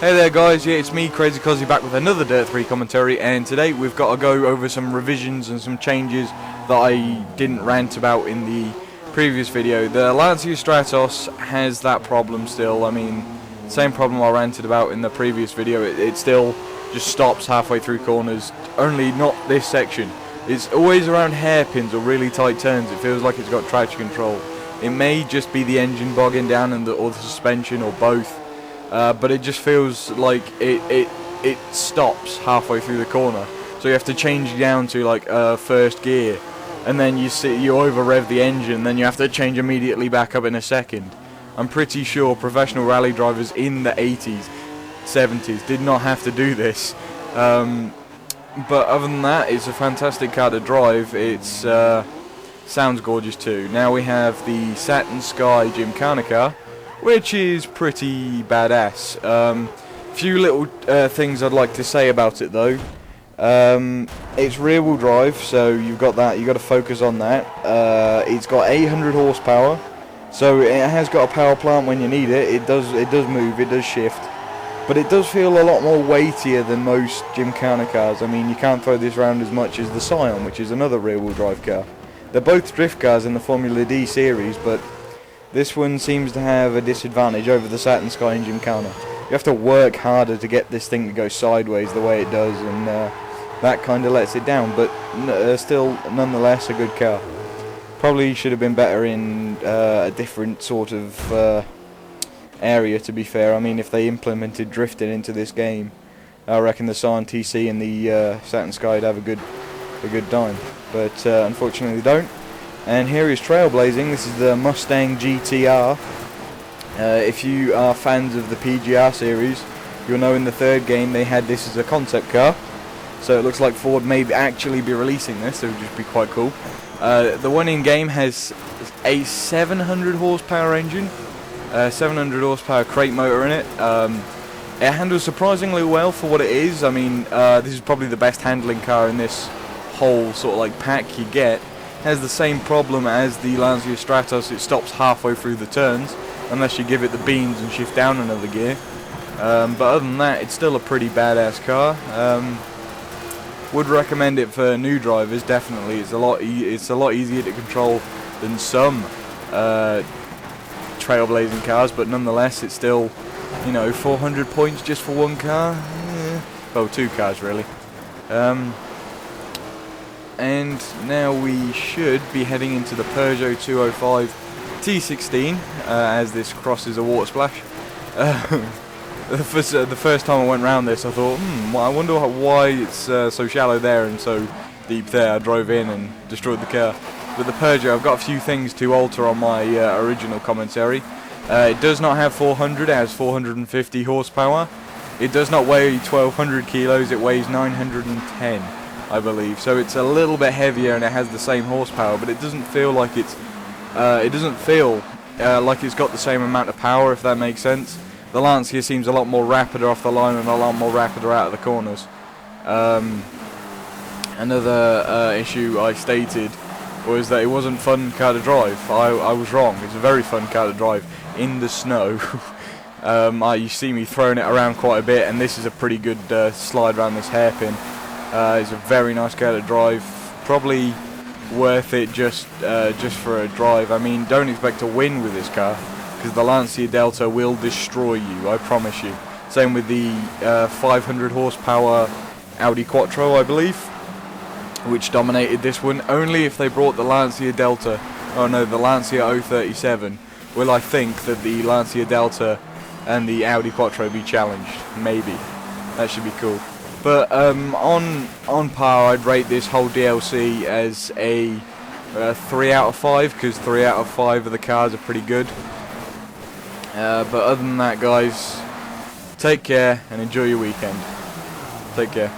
Hey there guys, yeah, it's me, Crazy Cozzy, back with another DiRT commentary, and today we've got to go over some revisions and some changes that I didn't rant about in the previous video. The Lancia Stratos has that problem still. I mean, same problem I ranted about in the previous video. It still just stops halfway through corners, only not this section. It's always around hairpins or really tight turns. It feels like it's got traction control. It may just be the engine bogging down and or the suspension or both. But it just feels like it stops halfway through the corner, so you have to change down to like first gear, and then you over rev the engine, then you have to change immediately back up in a second. I'm pretty sure professional rally drivers in the 80s, 70s did not have to do this. But other than that, it's a fantastic car to drive. It's sounds gorgeous too. Now we have the Saturn Sky Gymkhana car, which is pretty badass. Few little things I'd like to say about it though. It's rear wheel drive, so you've got that. You've got to focus on that. It's got 800 horsepower, so it has got a power plant when you need it. It does move, it does shift, but it does feel a lot more weightier than most Gymkhana cars. I mean, you can't throw this around as much as the Scion, which is another rear wheel drive car. They're both drift cars in the Formula D series, but this one seems to have a disadvantage over the Saturn Sky and Gymkhana. You have to work harder to get this thing to go sideways the way it does, and that kind of lets it down, but still nonetheless a good car. Probably should have been better in a different sort of area, to be fair. I mean, if they implemented drifting into this game, I reckon the Scion TC and the Saturn Sky would have a good time, but unfortunately they don't. And here is trailblazing. This is the Mustang GT R. If you are fans of the PGR series, you'll know in the third game they had this as a concept car. So it looks like Ford may actually be releasing this, so it would just be quite cool. The one in game has a 700 horsepower engine, 700 horsepower crate motor in it. It handles surprisingly well for what it is. I mean, this is probably the best handling car in this whole sort of like pack you get. Has the same problem as the Lancia Stratos. It stops halfway through the turns unless you give it the beans and shift down another gear. But other than that, it's still a pretty badass car. Would recommend it for new drivers, definitely. It's a lot easier to control than some trailblazing cars, but nonetheless, it's still, you know, 400 points just for one car. Well, two cars really. And now we should be heading into the Peugeot 205 T16 as this crosses a water splash. The first time I went round this, I thought, I wonder why it's so shallow there and so deep there. I drove in and destroyed the car. With the Peugeot, I've got a few things to alter on my original commentary. It does not have 400, it has 450 horsepower. It does not weigh 1200 kilos, it weighs 910. I believe, so it's a little bit heavier and it has the same horsepower, but it doesn't feel like it's like it's got the same amount of power, if that makes sense. The Lancia seems a lot more rapider off the line and a lot more rapider out of the corners. Another issue I stated was that it wasn't fun car to drive. I was wrong. It's a very fun car to drive in the snow. You see me throwing it around quite a bit, and this is a pretty good slide around this hairpin. It's a very nice car to drive, probably worth it just for a drive. I mean, don't expect to win with this car, because the Lancia Delta will destroy you, I promise you. Same with the 500 horsepower Audi Quattro, I believe, which dominated this one. Only if they brought the Lancia Delta, oh no, the Lancia 037, will I think that the Lancia Delta and the Audi Quattro be challenged. Maybe. That should be cool. But on par, I'd rate this whole DLC as a 3 out of 5, because 3 out of 5 of the cars are pretty good. But other than that, guys, take care and enjoy your weekend. Take care.